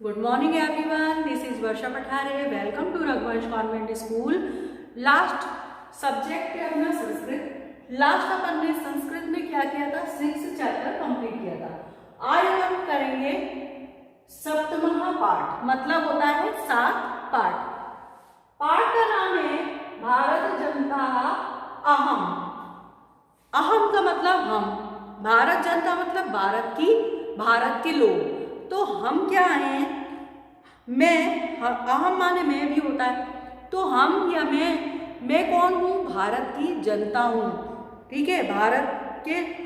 Good morning everyone, this is Varsha Pathare. Welcome to Raghuvansh convent school. Last subject है अपना Sanskrit. Last अपन ने संस्कृत में क्या किया था? 6th चैप्टर कंप्लीट किया था। आज हम करेंगे सप्तमः पाठ, मतलब होता है 7 पाठ। पाठ का नाम है भारत जनता अहम। अहम का मतलब हम, भारत जनता मतलब भारत के लोग। तो हम क्या हैं? मैं, अहम माने मैं भी होता है, तो हम या मैं कौन हूँ? भारत की जनता हूँ। ठीक है,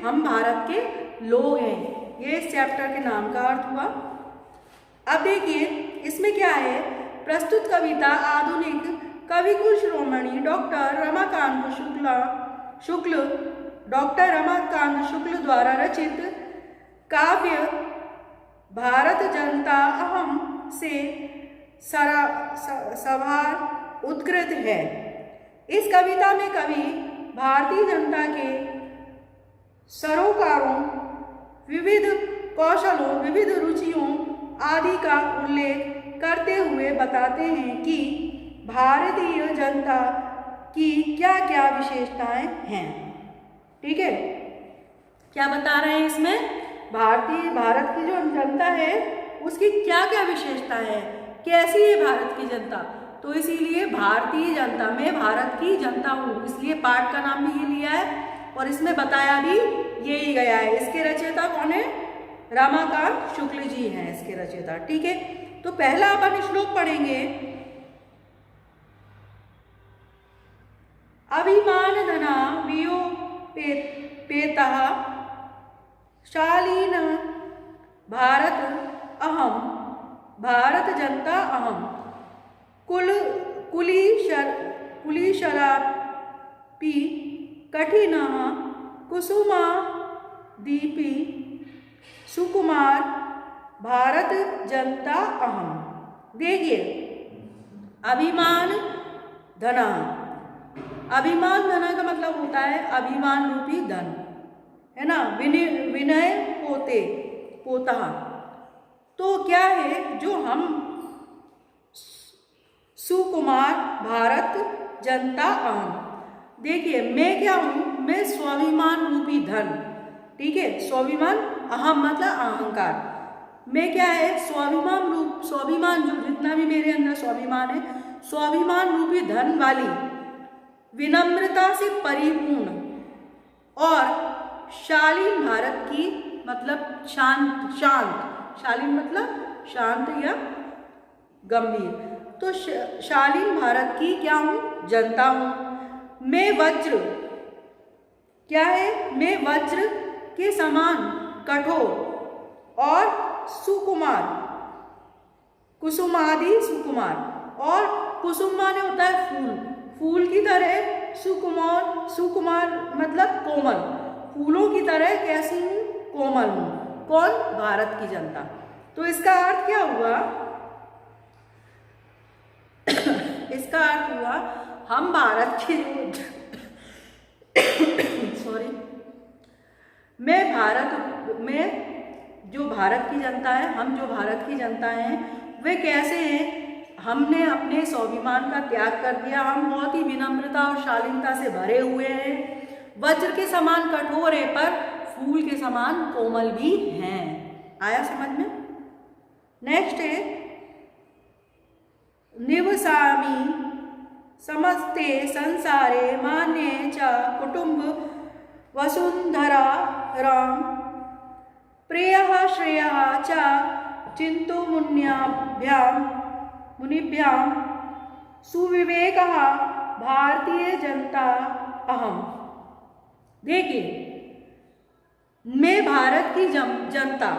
हम भारत के लोग हैं। ये इस चैप्टर के नाम का अर्थ हुआ। अब देखिए इसमें क्या है। प्रस्तुत कविता आधुनिक कविकुल शिरोमणि डॉक्टर रमाकांत शुक्ल द्वारा रचित काव्य भारत जनता अहम से सभार उत्कृत है। इस कविता में कवि भारतीय जनता के सरोकारों, विविध कौशलों, विविध रुचियों आदि का उल्लेख करते हुए बताते हैं कि भारतीय जनता की क्या क्या विशेषताएं हैं। ठीक है, क्या बता रहे हैं इसमें? भारत की जो जनता है उसकी क्या क्या विशेषता है, कैसी है भारत की जनता। तो इसीलिए भारतीय जनता, मैं भारत की जनता हूँ, इसलिए पाठ का नाम भी ये लिया है और इसमें बताया भी यही गया है। इसके रचयिता कौन है? रमाकांत शुक्ल जी हैं इसके रचयिता। ठीक है, तो पहला अपन श्लोक पढ़ेंगे। अभिमान धना वियो पेतः शालीन भारत अहम, भारत जनता अहम, कुलीशरापि कठिन कुसुमा दीपी सुकुमार भारत जनता अहम। देखिए, अभिमान धना, अभिमान धना का मतलब होता है अभिमान रूपी धन, है ना। विनय पोता। तो क्या है? जो हम सुकुमार भारत जनता अहम। देखिए, मैं क्या हूँ? मैं स्वाभिमान रूपी धन। ठीक है, स्वाभिमान, अहम मतलब अहंकार। मैं क्या है? स्वाभिमान जो जितना भी मेरे अंदर स्वाभिमान है, स्वाभिमान रूपी धन वाली, विनम्रता से परिपूर्ण और शालीन भारत की, मतलब शांत। शालीन मतलब शांत या गंभीर। तो शालीन भारत की क्या हूँ? जनता हूँ। मैं वज्र, क्या है? मैं वज्र के समान कठोर और सुकुमार, कुसुमादि सुकुमार, और कुसुम माने होता है फूल, फूल की तरह सुकुमार मतलब कोमल, फूलों की तरह कैसी हूँ? कोमल हूँ। कौन? भारत की जनता। तो इसका अर्थ क्या हुआ? इसका अर्थ हुआ हम भारत की सॉरी, मैं जो भारत की जनता है, हम जो भारत की जनता हैं, वे कैसे हैं? हमने अपने स्वाभिमान का त्याग कर दिया। हम बहुत ही विनम्रता और शालीनता से भरे हुए हैं। वज्र के समान कठोर है पर फूल के समान कोमल भी हैं। आया समझ में? नेक्स्ट है निवसामि समस्ते संसारे मान्ये च कुटुंब वसुंधरा राम प्रियः श्रेयः च चिंतो मुनिभ्यां सुविवेकः भारतीय जनता अहम। देखिए, मैं भारत की जनता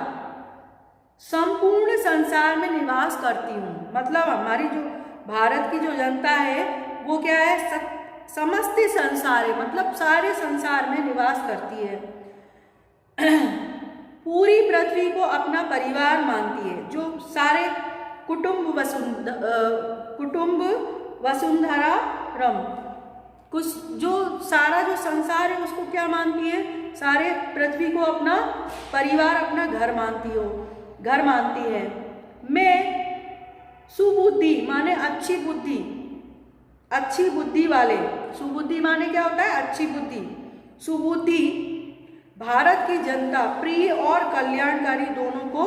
संपूर्ण संसार में निवास करती हूँ। मतलब हमारी जो भारत की जो जनता है वो क्या है? समस्त संसार है, मतलब सारे संसार में निवास करती है। पूरी पृथ्वी को अपना परिवार मानती है। जो सारे कुटुंब वसुंधरा रम, कुछ जो सारा जो संसार है उसको क्या मानती है? सारे पृथ्वी को अपना परिवार, अपना घर मानती है। में सुबुद्धि माने अच्छी बुद्धि, अच्छी बुद्धि वाले, सुबुद्धि माने क्या होता है? अच्छी बुद्धि, सुबुद्धि भारत की जनता प्रिय और कल्याणकारी दोनों को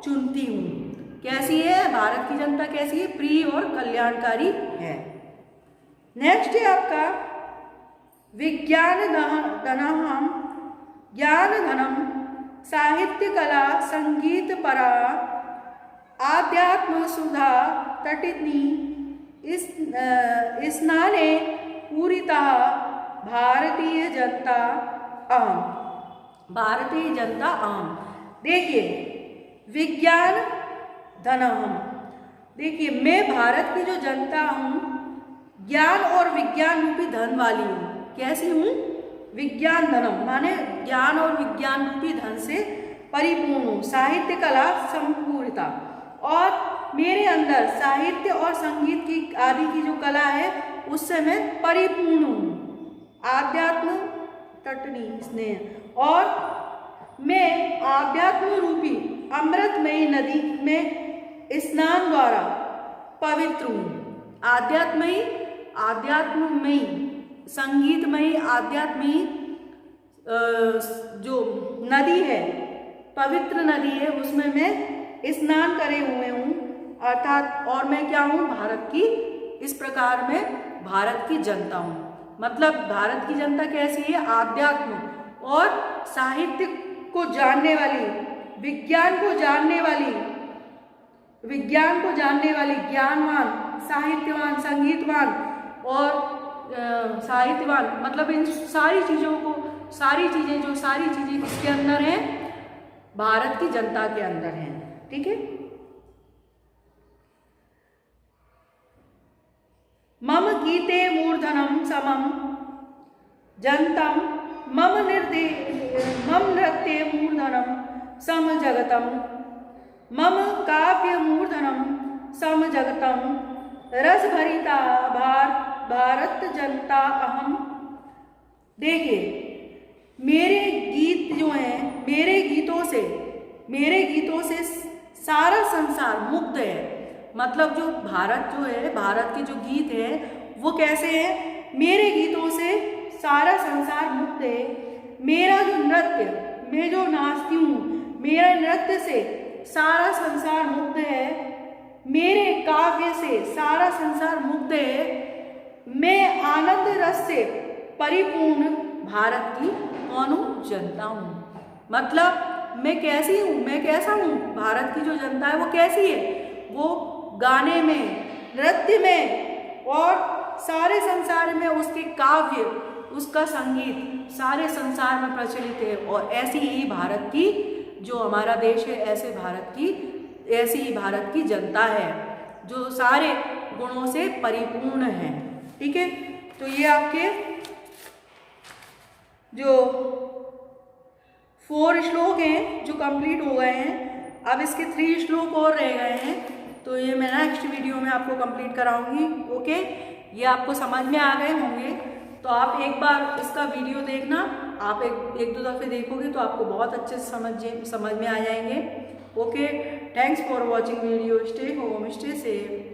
चुनती हूँ। कैसी है भारत की जनता? कैसी है? प्रिय और कल्याणकारी है। नेक्स्ट है आपका विज्ञान धनम ज्ञान धनम साहित्य कला संगीत परा आध्यात्म सुधा तटिनी स्नाने पूरिता भारतीय जनता आम, भारतीय जनता आम। देखिए विज्ञान धनम, देखिए मैं भारत की जो जनता हूँ ज्ञान और विज्ञान रूपी धन वाली हूँ। कैसी हूँ? विज्ञान धनम माने ज्ञान और विज्ञान रूपी धन से परिपूर्ण हूँ। साहित्य कला संपूर्णता, और मेरे अंदर साहित्य और संगीत की आदि की जो कला है उससे मैं परिपूर्ण हूँ। आध्यात्म तटनी स्नेह, और मैं आध्यात्म रूपी अमृतमयी नदी में स्नान द्वारा पवित्र हूँ। आध्यात्मयी, आध्यात्ममयी, संगीतमयी, आध्यात्मयी जो नदी है, पवित्र नदी है, उसमें मैं स्नान करे हुए हूँ। अर्थात और मैं क्या हूँ? भारत की, इस प्रकार मैं भारत की जनता हूँ। मतलब भारत की जनता कैसी है? आध्यात्म और साहित्य को जानने वाली, विज्ञान को जानने वाली, विज्ञान को जानने वाली, ज्ञानवान, साहित्यवान, संगीतवान और साहित्यवान, मतलब इन सारी चीज़ों को, सारी चीज़ें जो सारी चीज़ें किसके अंदर हैं? भारत की जनता के अंदर हैं। ठीक है। मम गीते मूर्धनम समम जनतम मम नृत्ये मूर्धनम सम जगतम मम काव्य मूर्धनम सम जगतम रस भरिता भारत जनता अहम। देखिए मेरे गीत जो हैं, मेरे गीतों से सारा संसार मुग्ध है। मतलब जो भारत जो है, भारत के जो गीत हैं वो कैसे हैं? मेरे गीतों से सारा संसार मुग्ध है। मेरा जो नृत्य, मैं जो नाचती हूँ, मेरा नृत्य से सारा संसार मुग्ध है। मेरे काव्य से सारा संसार मुग्ध है। मैं आनंद रस से परिपूर्ण भारत की कौन हूँ? जनता हूँ। मतलब मैं कैसी हूँ? मैं कैसा हूँ? भारत की जो जनता है वो कैसी है? वो गाने में, नृत्य में और सारे संसार में उसके काव्य, उसका संगीत सारे संसार में प्रचलित है। और ऐसी ही भारत की जो हमारा देश है, ऐसी ही भारत की जनता है जो सारे गुणों से परिपूर्ण है। ठीक है। तो ये आपके जो 4 श्लोक हैं जो कंप्लीट हो गए हैं। अब इसके 3 श्लोक और रह गए हैं, तो ये मैं नेक्स्ट वीडियो में आपको कंप्लीट कराऊंगी। ओके, ये आपको समझ में आ गए होंगे। तो आप एक बार इसका वीडियो देखना, आप एक दो दफ़े देखोगे तो आपको बहुत अच्छे से समझ में आ जाएंगे। Okay, thanks for watching video. Stay home, stay safe.